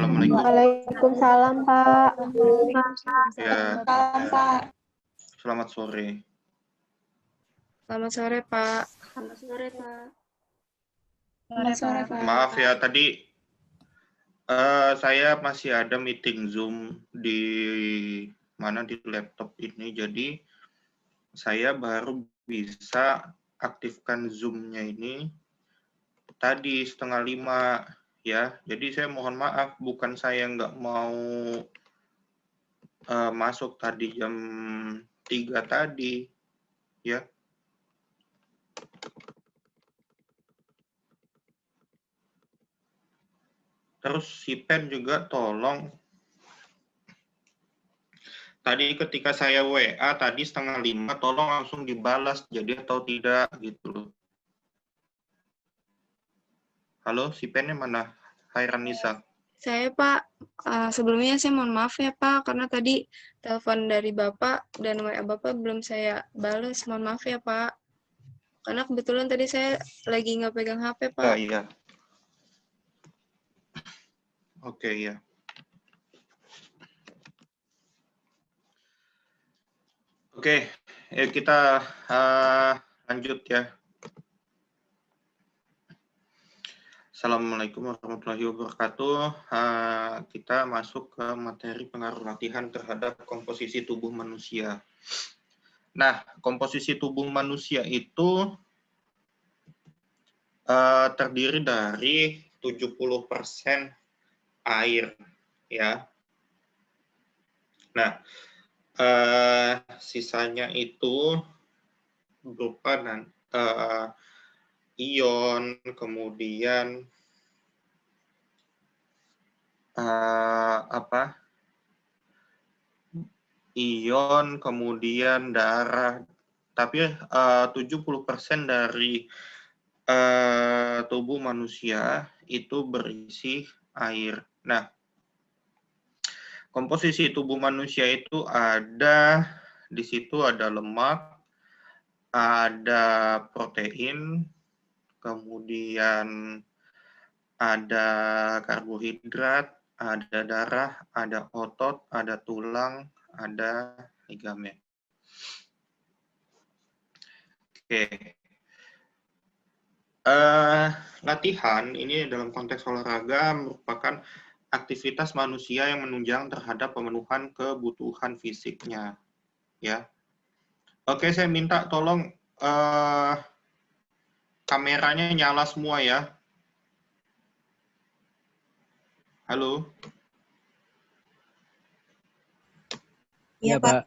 Assalamualaikum. Waalaikumsalam, Pak. Ya, Salam, Pak. selamat sore. Selamat sore, Pak. Selamat sore, Pak. Maaf ya, tadi saya masih ada meeting Zoom di laptop ini, jadi saya baru bisa aktifkan Zoom-nya ini tadi 4:30 ya. Jadi saya mohon maaf, bukan saya nggak mau masuk tadi jam 3 tadi ya. Terus si Pen juga tolong. Tadi ketika saya WA tadi 4:30, tolong langsung dibalas jadi atau tidak gitu loh. Halo, si Pennya mana? Hairanisa. Saya, Pak, sebelumnya saya mohon maaf ya, Pak, karena tadi telepon dari Bapak dan WA Bapak belum saya balas. Mohon maaf ya, Pak. Karena kebetulan tadi saya lagi nggak pegang HP, Pak. Oh iya. Oke, ya. Oke, kita lanjut ya. Assalamualaikum warahmatullahi wabarakatuh. Kita masuk ke materi pengaruh latihan terhadap komposisi tubuh manusia. Nah, komposisi tubuh manusia itu terdiri dari 70% air, ya. Nah, sisanya itu berupa ion, kemudian ion, kemudian darah. Tapi 70% dari tubuh manusia itu berisi air. Nah, komposisi tubuh manusia itu di situ ada lemak, ada protein, kemudian ada karbohidrat, ada darah, ada otot, ada tulang, ada ligamen. Oke. Latihan ini dalam konteks olahraga merupakan aktivitas manusia yang menunjang terhadap pemenuhan kebutuhan fisiknya. Ya. Oke, saya minta tolong kameranya nyala semua ya. Halo? Iya, Pak.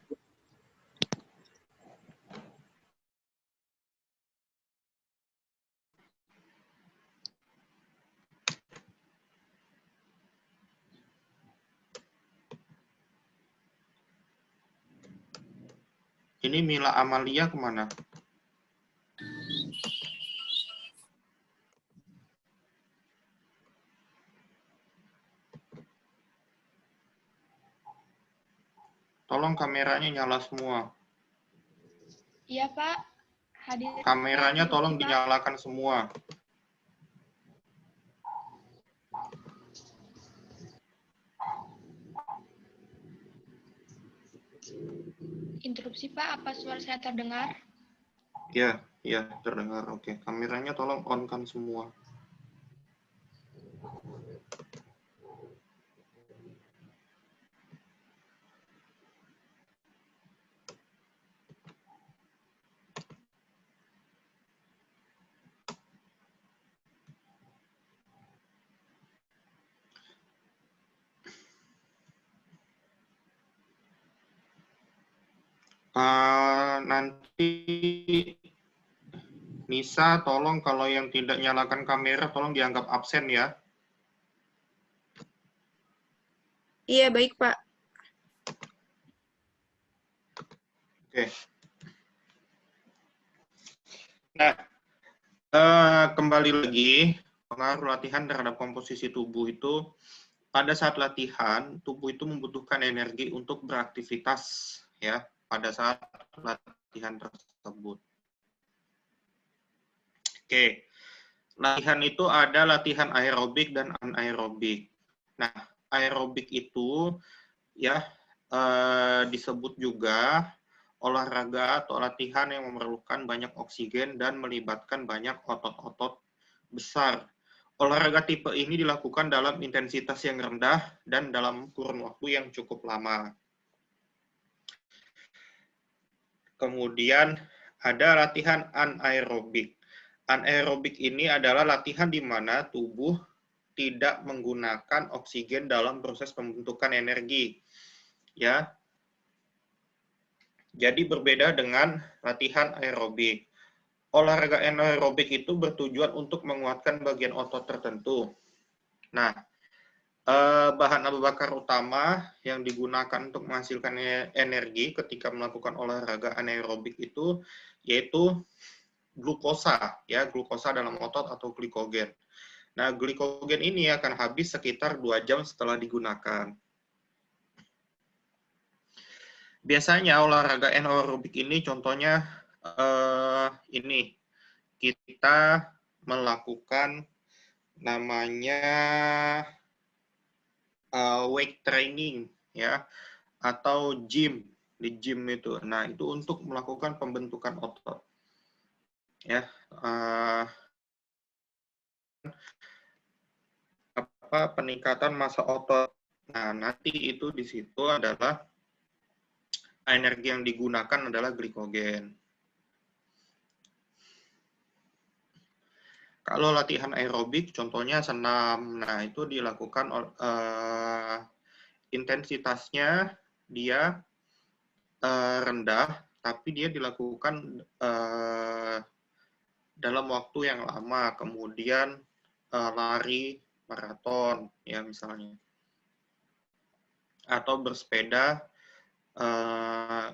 Ini Mila Amalia kemana? Tolong kameranya nyala semua. Iya, Pak. Hadir. Kameranya tolong dinyalakan semua. Interupsi, Pak. Apa suara saya terdengar? Ya, terdengar. Oke, kameranya tolong on-kan semua. Nanti Nisa, tolong kalau yang tidak nyalakan kamera, tolong dianggap absen ya. Iya, baik, Pak. Oke. Nah, kembali lagi, pengaruh latihan terhadap komposisi tubuh itu, pada saat latihan, tubuh itu membutuhkan energi untuk beraktivitas, ya, pada saat latihan tersebut. Oke, latihan itu ada latihan aerobik dan anaerobik. Nah, aerobik itu ya disebut juga olahraga atau latihan yang memerlukan banyak oksigen dan melibatkan banyak otot-otot besar. Olahraga tipe ini dilakukan dalam intensitas yang rendah dan dalam kurun waktu yang cukup lama. Kemudian ada latihan anaerobik. Anaerobik ini adalah latihan di mana tubuh tidak menggunakan oksigen dalam proses pembentukan energi. Ya. Jadi berbeda dengan latihan aerobik. Olahraga anaerobik itu bertujuan untuk menguatkan bagian otot tertentu. Nah, bahan abu bakar utama yang digunakan untuk menghasilkan energi ketika melakukan olahraga anaerobik itu yaitu glukosa, ya, glukosa dalam otot atau glikogen. Nah, glikogen ini akan habis sekitar 2 jam setelah digunakan. Biasanya olahraga anaerobik ini contohnya ini kita melakukan namanya weight training ya atau gym di gym itu. Nah, itu untuk melakukan pembentukan otot. Ya, peningkatan massa otot. Nah, nanti itu di situ adalah energi yang digunakan adalah glikogen. Kalau latihan aerobik, contohnya senam. Nah, itu dilakukan intensitasnya dia rendah, tapi dia dilakukan dalam waktu yang lama. Kemudian lari maraton, ya misalnya, atau bersepeda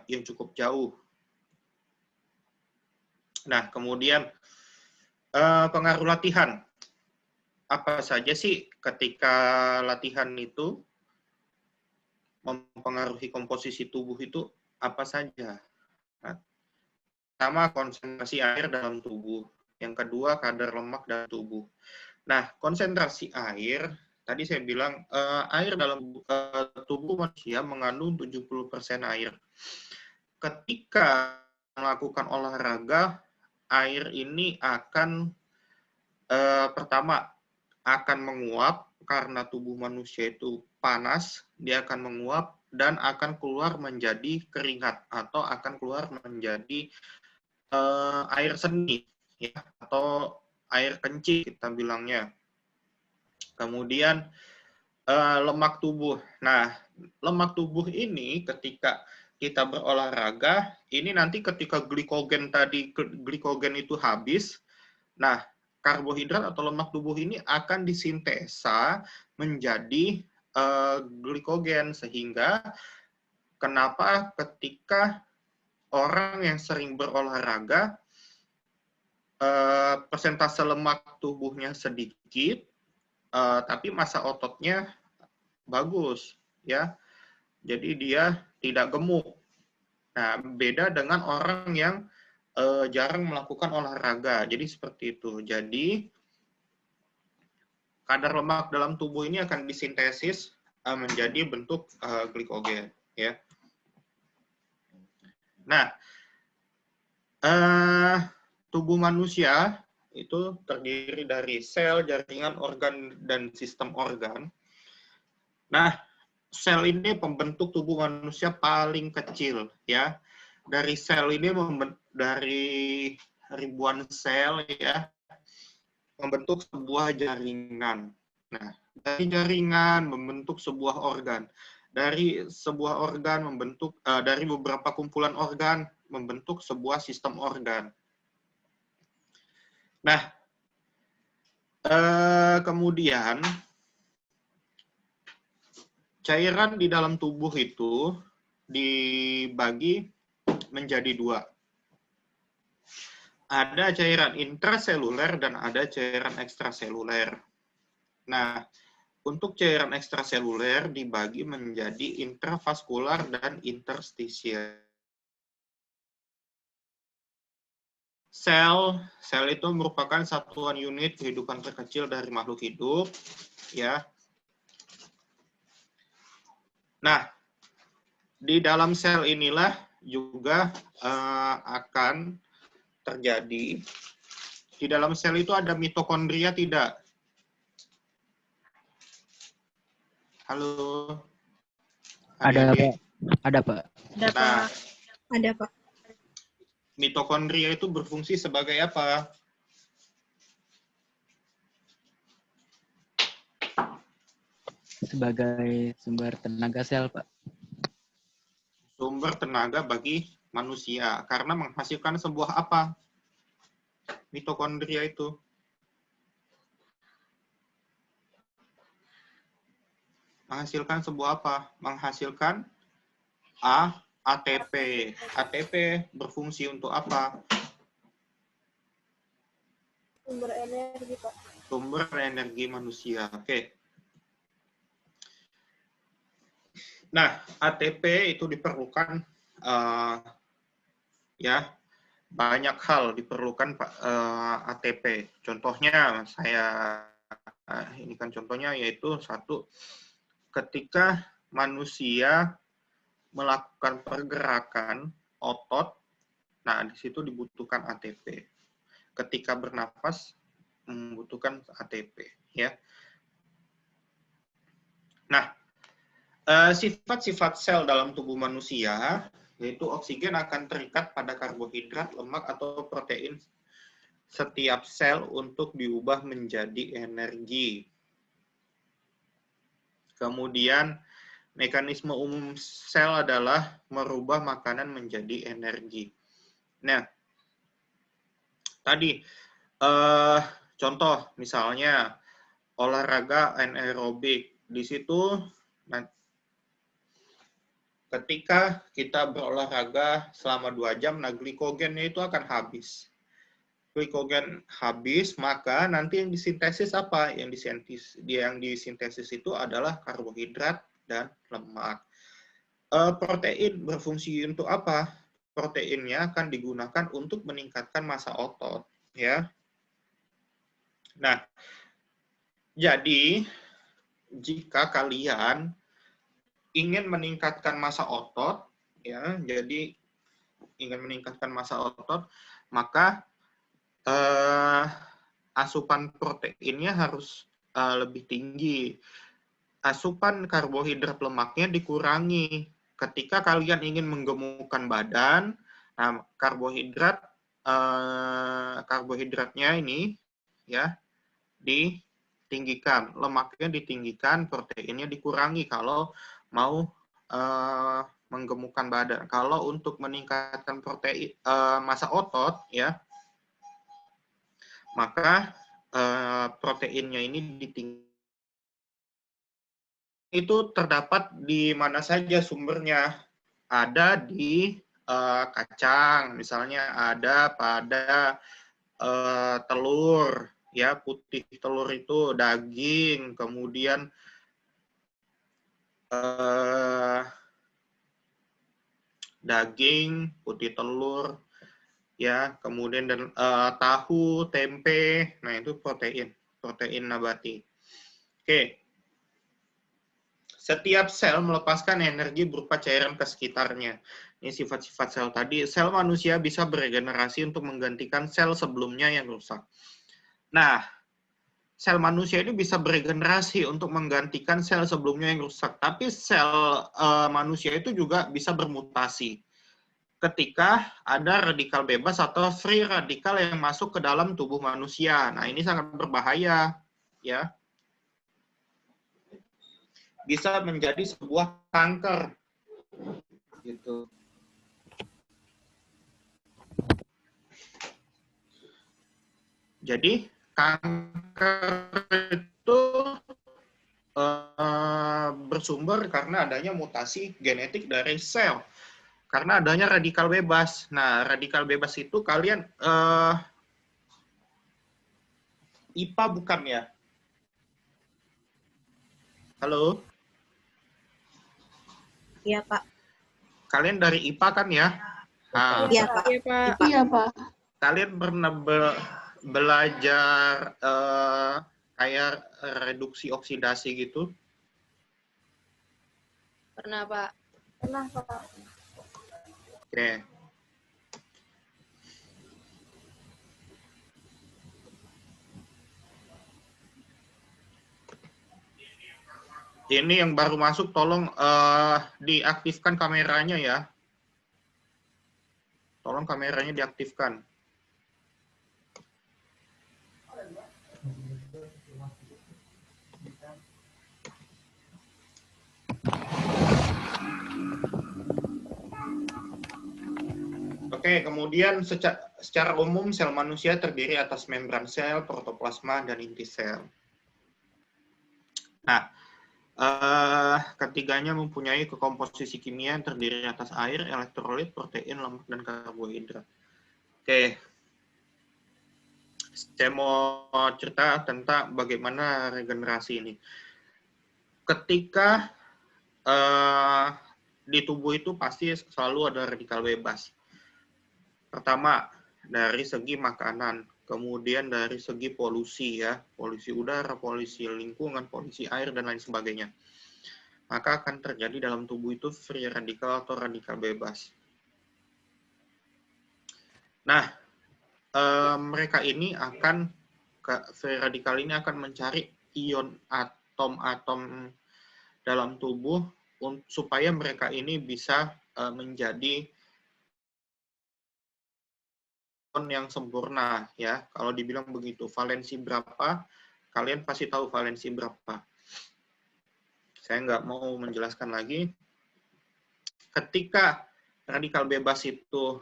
yang cukup jauh. Nah, kemudian pengaruh latihan. Apa saja sih ketika latihan itu mempengaruhi komposisi tubuh itu apa saja? Nah, pertama, konsentrasi air dalam tubuh. Yang kedua, kadar lemak dalam tubuh. Nah, konsentrasi air, tadi saya bilang air dalam tubuh manusia mengandung 70% air. Ketika melakukan olahraga, air ini akan pertama akan menguap karena tubuh manusia itu panas, dia akan menguap dan akan keluar menjadi keringat atau akan keluar menjadi air seni ya atau air kencing kita bilangnya. Kemudian lemak tubuh. Nah, lemak tubuh ini ketika kita berolahraga, ini nanti ketika glikogen itu habis, nah karbohidrat atau lemak tubuh ini akan disintesa menjadi glikogen, sehingga kenapa ketika orang yang sering berolahraga persentase lemak tubuhnya sedikit, tapi massa ototnya bagus, ya. Jadi dia tidak gemuk. Nah, beda dengan orang yang jarang melakukan olahraga. Jadi seperti itu. Jadi kadar lemak dalam tubuh ini akan disintesis menjadi bentuk glikogen, ya. Nah, tubuh manusia itu terdiri dari sel, jaringan, organ, dan sistem organ. Nah, sel ini pembentuk tubuh manusia paling kecil, ya. Dari sel ini dari ribuan sel, ya, membentuk sebuah jaringan. Nah, dari jaringan membentuk sebuah organ. Dari sebuah organ membentuk dari beberapa kumpulan organ membentuk sebuah sistem organ. Nah, kemudian cairan di dalam tubuh itu dibagi menjadi 2. Ada cairan intraseluler dan ada cairan ekstraseluler. Nah, untuk cairan ekstraseluler dibagi menjadi intravaskular dan interstisial. Sel itu merupakan satuan unit kehidupan terkecil dari makhluk hidup, ya. Nah, di dalam sel inilah juga akan terjadi. Di dalam sel itu ada mitokondria tidak? Halo? Ada, Adik-adik? Pak. Ada, Pak. Ada, Nah, Pak. Ada, Pak. mitokondria itu berfungsi sebagai apa? Sebagai sumber tenaga sel, Pak. Sumber tenaga bagi manusia. Karena menghasilkan sebuah apa? Mitokondria itu. Menghasilkan sebuah apa? Menghasilkan ATP. ATP berfungsi untuk apa? Sumber energi, Pak. Sumber energi manusia. Oke. Nah, ATP itu diperlukan ya banyak hal diperlukan ATP. Contohnya ini kan contohnya yaitu satu, ketika manusia melakukan pergerakan otot, nah di situ dibutuhkan ATP. Ketika bernapas membutuhkan ATP, ya. Nah, sifat-sifat sel dalam tubuh manusia yaitu oksigen akan terikat pada karbohidrat, lemak atau protein setiap sel untuk diubah menjadi energi. Kemudian mekanisme umum sel adalah merubah makanan menjadi energi. Nah, tadi contoh misalnya olahraga anaerobik. Di situ ketika kita berolahraga selama 2 jam, nah glikogennya itu akan habis. Glikogen habis, maka nanti yang disintesis apa? Yang disintesis itu adalah karbohidrat dan lemak. Protein berfungsi untuk apa? Proteinnya akan digunakan untuk meningkatkan massa otot, ya. Nah, jadi jika kalian ingin meningkatkan massa otot, ya, jadi ingin meningkatkan massa otot, maka asupan proteinnya harus lebih tinggi. Asupan karbohidrat lemaknya dikurangi. Ketika kalian ingin menggemukkan badan, nah karbohidratnya ini ya ditinggikan, lemaknya ditinggikan, proteinnya dikurangi kalau mau menggemukkan badan. Kalau untuk meningkatkan massa otot, ya, maka proteinnya ini ditinggikan. Itu terdapat di mana saja sumbernya. Ada di kacang, misalnya ada pada telur, ya, putih telur itu, daging, kemudian daging, putih telur, ya, kemudian dan tahu, tempe, nah itu protein nabati. Oke. Setiap sel melepaskan energi berupa cairan ke sekitarnya. Ini sifat-sifat sel tadi. Sel manusia bisa beregenerasi untuk menggantikan sel sebelumnya yang rusak. Nah, sel manusia ini bisa beregenerasi untuk menggantikan sel sebelumnya yang rusak. Tapi sel manusia itu juga bisa bermutasi ketika ada radikal bebas atau free radikal yang masuk ke dalam tubuh manusia. Nah, ini sangat berbahaya, ya. Bisa menjadi sebuah kanker, gitu. Jadi kanker itu bersumber karena adanya mutasi genetik dari sel, karena adanya radikal bebas. Nah, radikal bebas itu kalian IPA bukan ya? Halo? Iya, Pak. Kalian dari IPA kan ya? Nah, Iya, Pak. Iya, Pak. Iya, Pak. kalian pernah belajar kayak reduksi oksidasi gitu? Pernah, Pak. Pernah, Pak. Oke. Ini yang baru masuk, tolong diaktifkan kameranya ya. Tolong kameranya diaktifkan. Oke, kemudian secara umum sel manusia terdiri atas membran sel, protoplasma, dan inti sel. Nah, ketiganya mempunyai komposisi kimia yang terdiri atas air, elektrolit, protein, lemak, dan karbohidrat. Oke, saya mau cerita tentang bagaimana regenerasi ini. Ketika di tubuh itu pasti selalu ada radikal bebas. Pertama, dari segi makanan, kemudian dari segi polusi ya, polusi udara, polusi lingkungan, polusi air, dan lain sebagainya. Maka akan terjadi dalam tubuh itu free radikal atau radikal bebas. Nah, mereka ini akan, free radikal ini akan mencari ion atom-atom dalam tubuh supaya mereka ini bisa menjadi yang sempurna ya. Kalau dibilang begitu, valensi berapa, kalian pasti tahu valensi berapa. Saya nggak mau menjelaskan lagi. Ketika radikal bebas itu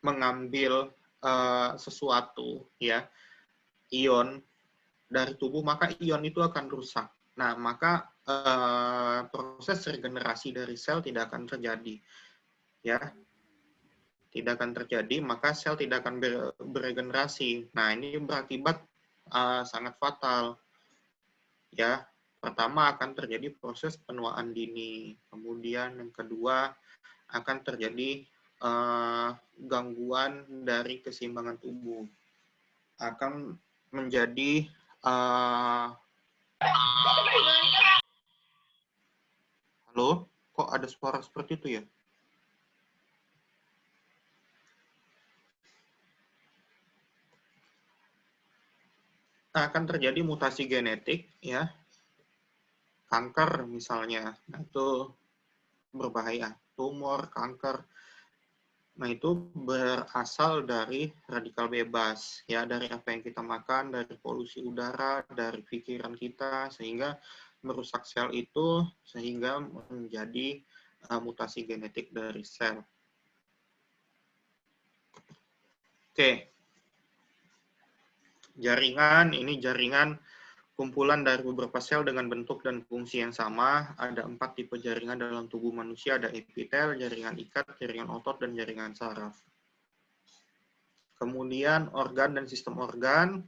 mengambil sesuatu ya, ion dari tubuh, maka ion itu akan rusak. Nah, maka proses regenerasi dari sel tidak akan terjadi ya. Tidak akan terjadi, maka sel tidak akan beregenerasi. Nah, ini berakibat sangat fatal. Ya, pertama akan terjadi proses penuaan dini. Kemudian yang kedua akan terjadi gangguan dari keseimbangan tubuh. Akan menjadi halo, kok ada suara seperti itu ya? Akan terjadi mutasi genetik ya, kanker misalnya. Nah, itu berbahaya, tumor, kanker. Nah, itu berasal dari radikal bebas ya, dari apa yang kita makan, dari polusi udara, dari pikiran kita, sehingga merusak sel itu sehingga menjadi mutasi genetik dari sel. Oke. Jaringan, ini jaringan kumpulan dari beberapa sel dengan bentuk dan fungsi yang sama. Ada 4 tipe jaringan dalam tubuh manusia. Ada epitel, jaringan ikat, jaringan otot, dan jaringan saraf. Kemudian organ dan sistem organ.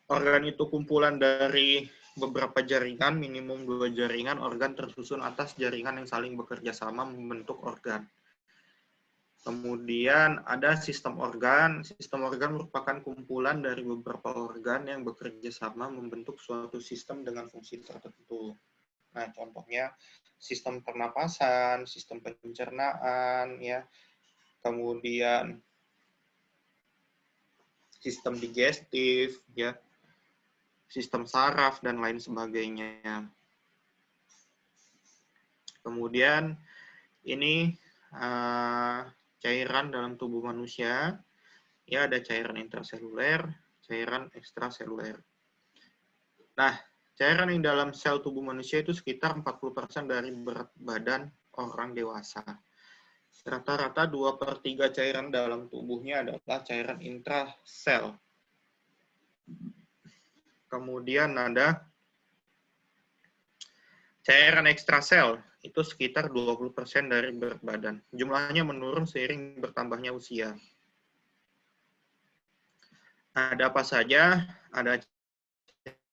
Organ itu kumpulan dari beberapa jaringan, minimum 2 jaringan. Organ tersusun atas jaringan yang saling bekerja sama membentuk organ. Kemudian ada sistem organ. Sistem organ merupakan kumpulan dari beberapa organ yang bekerja sama membentuk suatu sistem dengan fungsi tertentu. Nah, contohnya sistem pernapasan, sistem pencernaan, ya, kemudian sistem digestif, ya, sistem saraf, dan lain sebagainya. Kemudian ini cairan dalam tubuh manusia, ya, ada cairan intraseluler, cairan ekstraseluler. Nah, cairan yang dalam sel tubuh manusia itu sekitar 40% dari berat badan orang dewasa. Rata-rata 2/3 cairan dalam tubuhnya adalah cairan intrasel. Kemudian ada cairan ekstrasel, itu sekitar 20% dari berat badan. Jumlahnya menurun seiring bertambahnya usia. Ada apa saja? Ada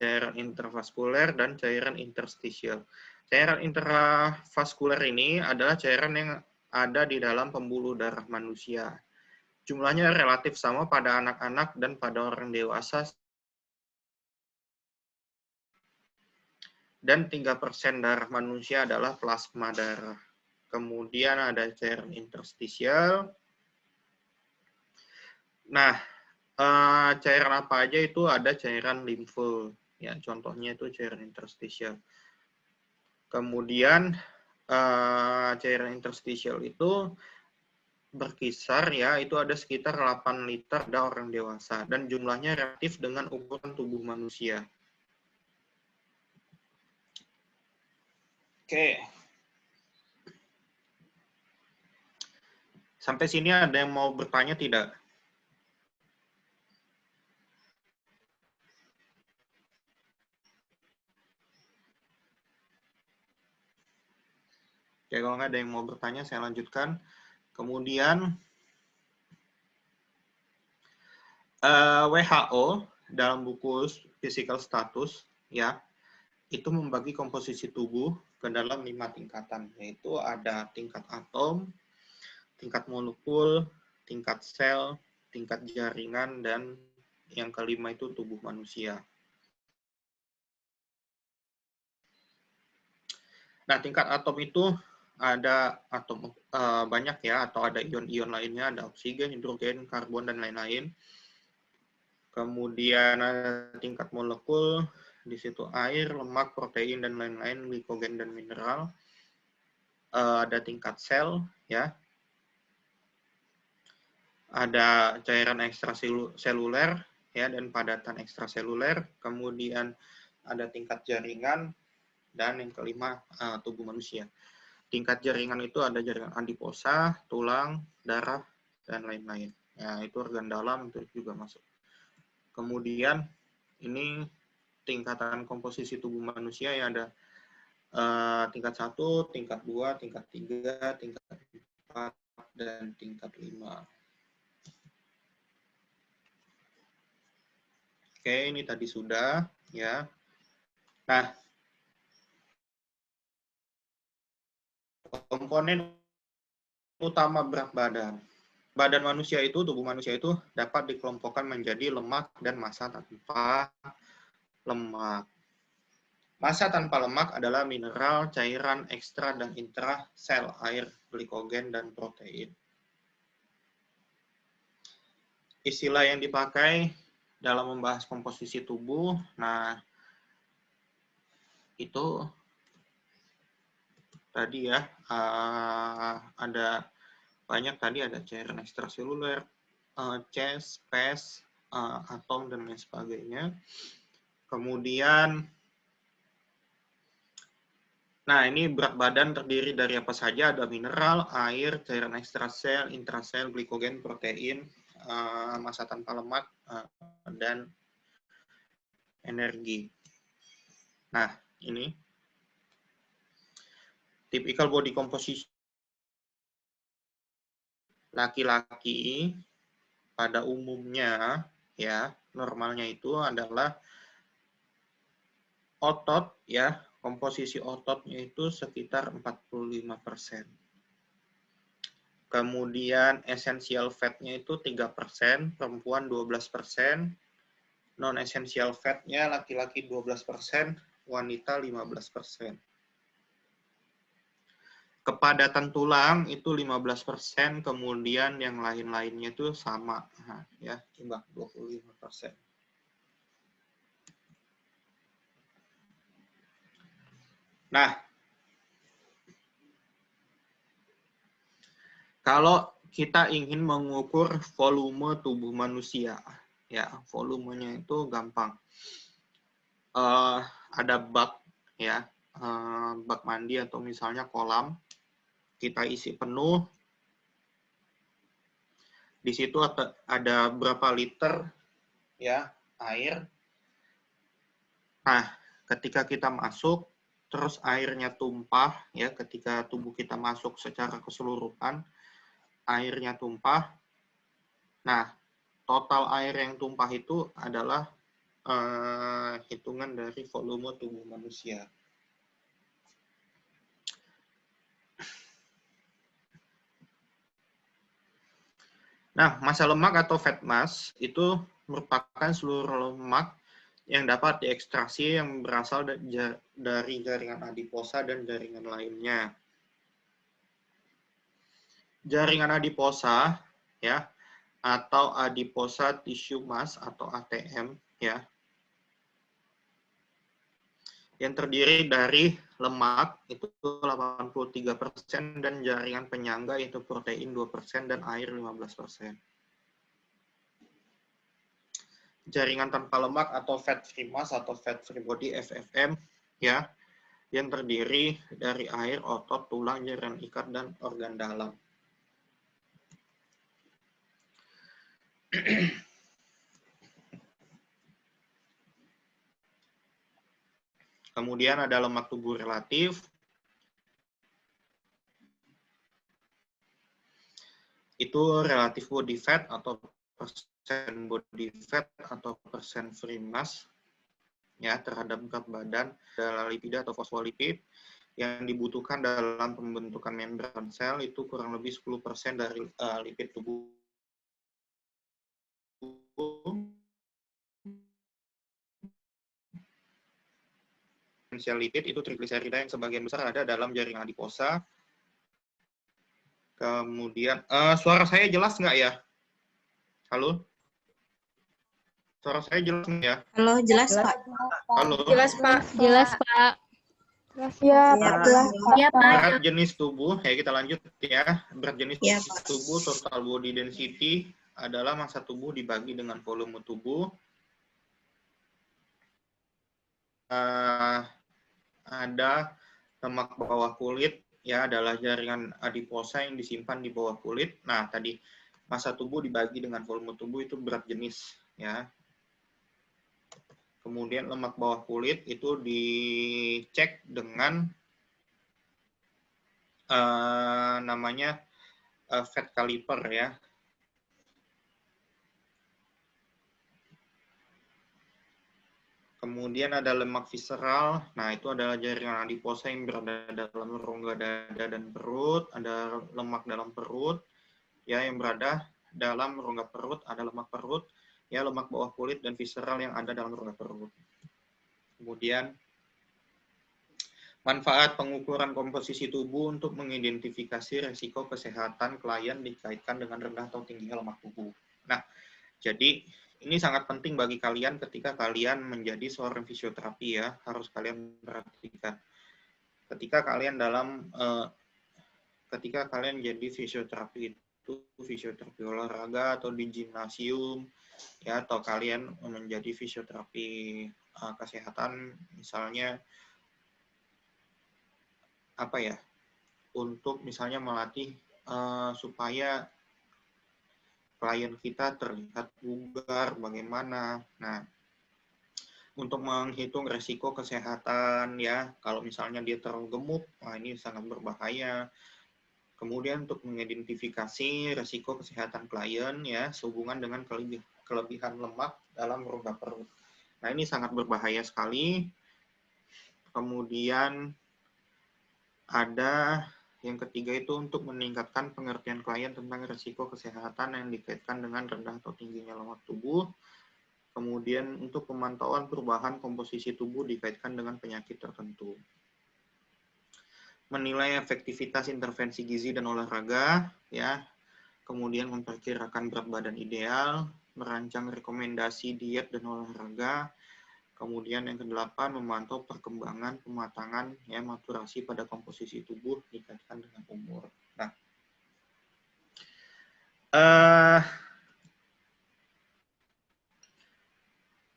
cairan intravaskuler dan cairan interstisial. Cairan intravaskuler ini adalah cairan yang ada di dalam pembuluh darah manusia. Jumlahnya relatif sama pada anak-anak dan pada orang dewasa. Dan 3% darah manusia adalah plasma darah. Kemudian ada cairan interstisial. Nah, cairan apa aja itu? Ada cairan limfe. Ya, contohnya itu cairan interstisial. Kemudian cairan interstisial itu berkisar ya, itu ada sekitar 8 liter pada orang dewasa dan jumlahnya relatif dengan ukuran tubuh manusia. Oke. Sampai sini ada yang mau bertanya tidak? Oke, kalau nggak ada yang mau bertanya, saya lanjutkan. Kemudian WHO dalam buku Physical Status ya itu membagi komposisi tubuh ke dalam 5 tingkatan, yaitu ada tingkat atom, tingkat molekul, tingkat sel, tingkat jaringan, dan yang kelima itu tubuh manusia. Nah, tingkat atom itu ada atom banyak ya, atau ada ion-ion lainnya, ada oksigen, hidrogen, karbon, dan lain-lain. Kemudian ada tingkat molekul, di situ air, lemak, protein, dan lain-lain, glikogen, dan mineral. Ada tingkat sel, ya. Ada cairan ekstraseluler, ya, dan padatan ekstraseluler. Kemudian ada tingkat jaringan, dan yang kelima, tubuh manusia. Tingkat jaringan itu ada jaringan adiposa, tulang, darah, dan lain-lain. Ya, itu organ dalam, itu juga masuk. Kemudian, ini tingkatan komposisi tubuh manusia yang ada tingkat 1, tingkat 2, tingkat 3, tingkat 4, dan tingkat 5. Oke, ini tadi sudah, ya. Nah, komponen utama berat badan. Badan manusia itu, tubuh manusia itu dapat dikelompokkan menjadi lemak dan massa tanpa lemak. Massa tanpa lemak adalah mineral, cairan, ekstra, dan intra, sel, air, glikogen, dan protein. Istilah yang dipakai dalam membahas komposisi tubuh, nah itu tadi ya, ada banyak tadi, ada cairan ekstraseluler, CES, PES, atom, dan lain sebagainya. Kemudian, nah ini berat badan terdiri dari apa saja? Ada mineral, air, cairan ekstrasel, intrasel, glikogen, protein, massa tanpa lemak, dan energi. Nah, ini typical body composition laki-laki pada umumnya ya, normalnya itu adalah otot ya, komposisi ototnya itu sekitar 45%. Kemudian essential fat-nya itu 3%, perempuan 12%, non-essential fat-nya laki-laki 12%, wanita 15%. Kepadatan tulang itu 15%, kemudian yang lain-lainnya itu sama, ya, imbang 25%. Nah, kalau kita ingin mengukur volume tubuh manusia, ya, volumenya itu gampang. Ada bak, ya, bak mandi atau misalnya kolam, kita isi penuh. Di situ ada berapa liter ya air. Nah, ketika kita masuk, terus airnya tumpah ya, ketika tubuh kita masuk secara keseluruhan, airnya tumpah. Nah, total air yang tumpah itu adalah hitungan dari volume tubuh manusia. Nah, massa lemak atau fat mass itu merupakan seluruh lemak yang dapat diekstraksi yang berasal dari jaringan adiposa dan jaringan lainnya. Jaringan adiposa ya atau adiposa tissue mass atau ATM ya yang terdiri dari lemak itu 83% dan jaringan penyangga itu protein 2% dan air 15%. Jaringan tanpa lemak atau fat free mass atau fat free body FFM ya yang terdiri dari air, otot, tulang, jaringan ikat dan organ dalam. Kemudian ada lemak tubuh relatif. Itu relatif body fat atau persen body fat atau persen free mass ya terhadap berat badan, adalah lipida atau fosfolipid yang dibutuhkan dalam pembentukan membran sel itu kurang lebih 10% dari lipid tubuh. Esensial lipid itu trigliserida yang sebagian besar ada dalam jaringan adiposa. Kemudian, suara saya jelas nggak ya? Halo? Suara saya jelas nggak ya? Halo, jelas Pak. Halo? Jelas, Pak. Jelas, Pak. Ya, Jelas, Pak. Berat jenis tubuh, ya kita lanjut ya. Berat jenis Ya, Pak. tubuh, total body density adalah massa tubuh dibagi dengan volume tubuh. Ada lemak bawah kulit, ya adalah jaringan adiposa yang disimpan di bawah kulit. Nah, tadi massa tubuh dibagi dengan volume tubuh itu berat jenis, ya. Kemudian lemak bawah kulit itu dicek dengan namanya fat caliper ya. Kemudian ada lemak visceral. Nah, itu adalah jaringan adiposa yang berada dalam rongga dada dan perut. Ada lemak dalam perut ya yang berada dalam rongga perut, ada lemak perut, ya lemak bawah kulit dan visceral yang ada dalam rongga perut. Kemudian manfaat pengukuran komposisi tubuh untuk mengidentifikasi resiko kesehatan klien dikaitkan dengan rendah atau tinggi lemak tubuh. Nah, jadi ini sangat penting bagi kalian ketika kalian menjadi seorang fisioterapi ya, harus kalian perhatikan. Ketika kalian jadi fisioterapi itu fisioterapi olahraga atau di gimnasium ya, atau kalian menjadi fisioterapi kesehatan misalnya apa ya, untuk misalnya melatih supaya klien kita terlihat bugar, bagaimana. Nah, untuk menghitung resiko kesehatan ya, kalau misalnya dia terlalu gemuk, wah ini sangat berbahaya. Kemudian untuk mengidentifikasi resiko kesehatan klien ya, sehubungan dengan kelebihan lemak dalam rongga perut. Nah, ini sangat berbahaya sekali. Kemudian ada yang ketiga itu untuk meningkatkan pengertian klien tentang risiko kesehatan yang dikaitkan dengan rendah atau tingginya lemak tubuh. Kemudian untuk pemantauan perubahan komposisi tubuh dikaitkan dengan penyakit tertentu. Menilai efektivitas intervensi gizi dan olahraga, ya. Kemudian memperkirakan berat badan ideal, merancang rekomendasi diet dan olahraga. Kemudian yang ke-8, memantau perkembangan, pematangan, ya, maturasi pada komposisi tubuh dikaitkan dengan umur. Nah,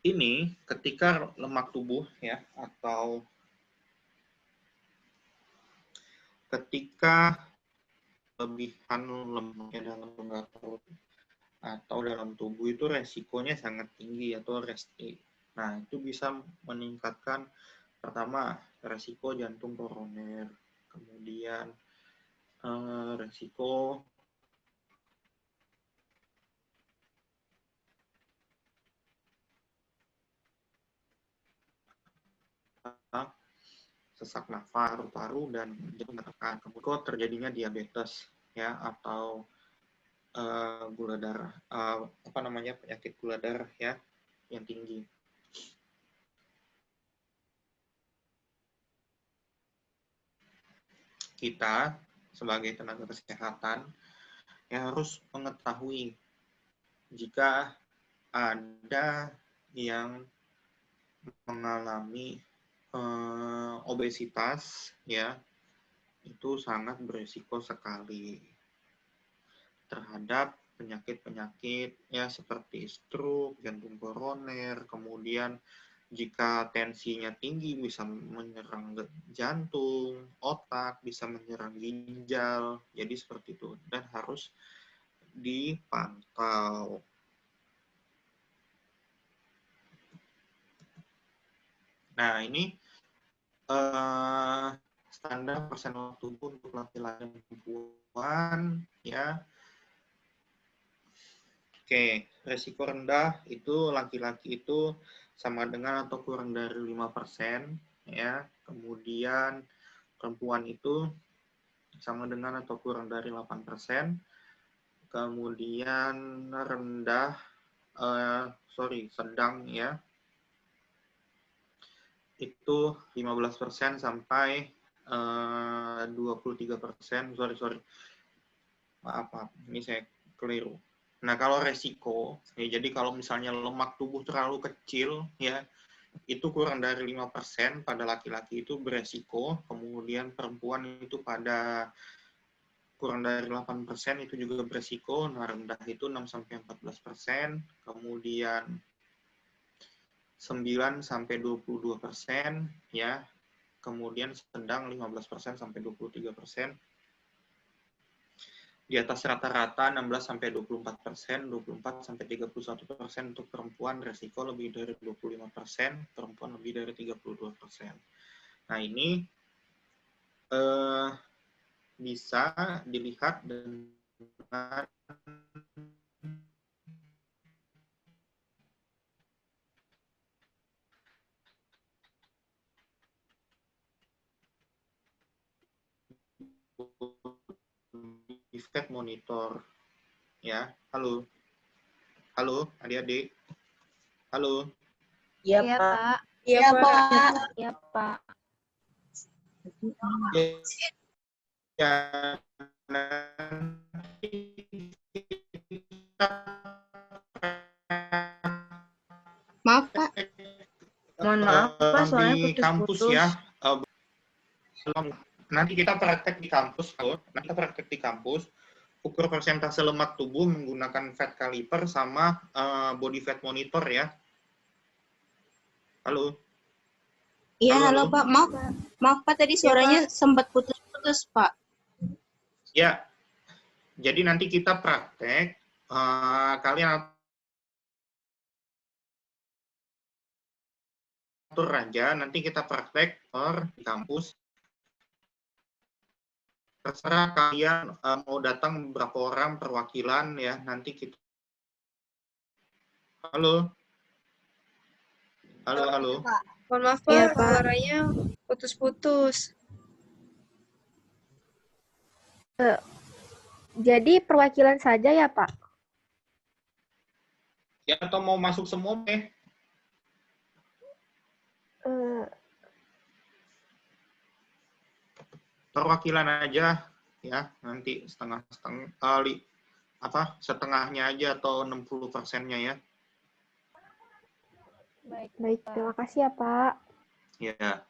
ini ketika lemak tubuh, ya, atau ketika kelebihan lemaknya dalam rongga perut atau dalam tubuh itu resikonya sangat tinggi atau resti. Nah, itu bisa meningkatkan pertama resiko jantung koroner, kemudian resiko sesak nafas, paru-paru dan jantung tekan. Kemudian terjadinya diabetes ya atau gula darah, penyakit gula darah ya yang tinggi. kita sebagai tenaga kesehatan ya harus mengetahui jika ada yang mengalami obesitas, ya itu sangat berisiko sekali terhadap penyakit-penyakit ya seperti stroke, jantung koroner, kemudian jika tensinya tinggi bisa menyerang jantung, otak, bisa menyerang ginjal, jadi seperti itu dan harus dipantau. Nah ini standar persen tubuh untuk laki-laki dan perempuan ya. Oke, resiko rendah itu laki-laki itu sama dengan atau kurang dari 5% ya. Kemudian perempuan itu sama dengan atau kurang dari 8%. Kemudian rendah sedang ya. Itu 15% sampai 23%. Maaf, ini saya keliru. Nah, kalau resiko, ya, jadi kalau misalnya lemak tubuh terlalu kecil, ya itu kurang dari 5% pada laki-laki itu beresiko, kemudian perempuan itu pada kurang dari 8% itu juga beresiko, nah rendah itu 6-14%, kemudian 9-22%, ya, kemudian sedang 15% sampai 23%. Di atas rata-rata 16-24%, 24-31% untuk perempuan, resiko lebih dari 25%, perempuan lebih dari 32%. Nah ini bisa dilihat dengan fat monitor ya. Halo adik-adik, halo. Iya, Pak. Iya, Pak. Iya, Pak. Ya, nanti Maaf, Pak. Mohon maaf, Pak, soalnya di kampus putus-putus. ya. Nanti kita praktek di kampus, ukur persentase lemak tubuh menggunakan fat caliper sama body fat monitor ya. Halo. Iya, halo Pak. Maaf Pak, tadi suaranya sempat putus-putus, Pak. Ya. Jadi nanti kita praktek, kalian atur aja, nanti kita praktek di kampus. Terserah kalian mau datang berapa orang perwakilan ya, nanti kita. Halo. Mohon maaf, Pak. Iya, Pak. Suaranya putus-putus. Jadi perwakilan saja ya, Pak? Ya, atau mau masuk semua deh. Perwakilan aja ya, nanti setengahnya aja atau 60%-nya ya. Baik, terima kasih ya, Pak. Ya.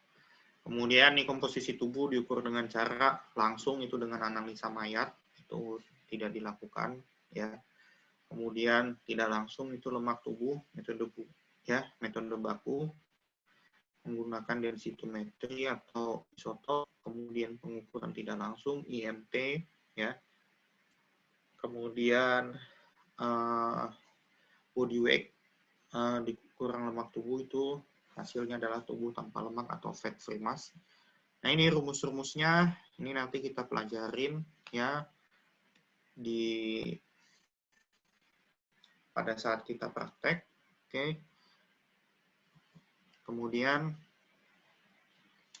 Kemudian nih komposisi tubuh diukur dengan cara langsung, itu dengan analisa mayat, itu tidak dilakukan ya. Kemudian tidak langsung itu lemak tubuh, metode baku menggunakan densitometri atau isotop, kemudian pengukuran tidak langsung IMT ya. Kemudian body weight di ukuran lemak tubuh itu hasilnya adalah tubuh tanpa lemak atau fat free mass. Nah, ini rumus-rumusnya ini nanti kita pelajarin ya pada saat kita praktek. Oke. Kemudian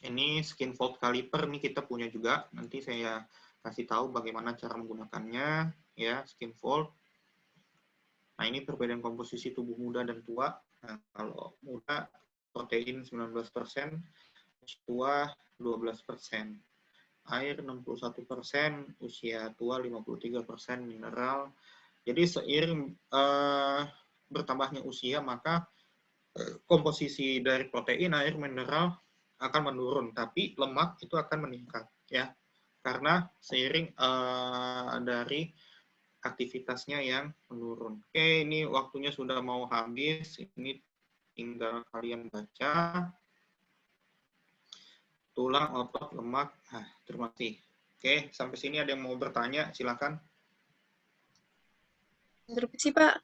ini skin fold caliper nih kita punya juga. Nanti saya kasih tahu bagaimana cara menggunakannya ya, skin fold. Nah, ini perbedaan komposisi tubuh muda dan tua. Nah, kalau muda protein 19%, tua 12%. air 61%, usia tua 53% mineral. Jadi seiring bertambahnya usia, maka komposisi dari protein, air, mineral akan menurun, tapi lemak itu akan meningkat, ya, karena seiring dari aktivitasnya yang menurun. Oke, ini waktunya sudah mau habis, ini tinggal kalian baca. Tulang, otot, lemak. Nah, terima kasih. Oke, sampai sini ada yang mau bertanya, silakan. Interupsi, Pak.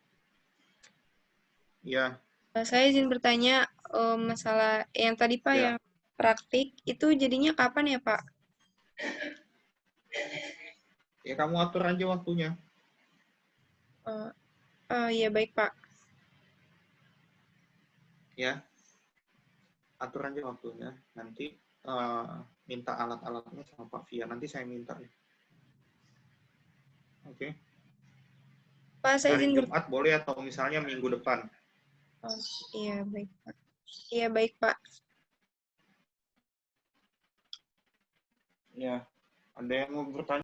Ya, Saya izin bertanya masalah yang tadi, Pak, Ya. yang praktik, itu jadinya kapan ya, Pak? ya kamu atur aja waktunya. Iya, baik, Pak. Ya, atur aja waktunya. Nanti minta alat-alatnya sama Pak Fia. Nanti saya minta ya. Oke. Pak, saya Hari izin Jumat boleh atau misalnya minggu depan. Iya, baik, Pak. Iya, baik, Pak. Ya, ada yang mau bertanya?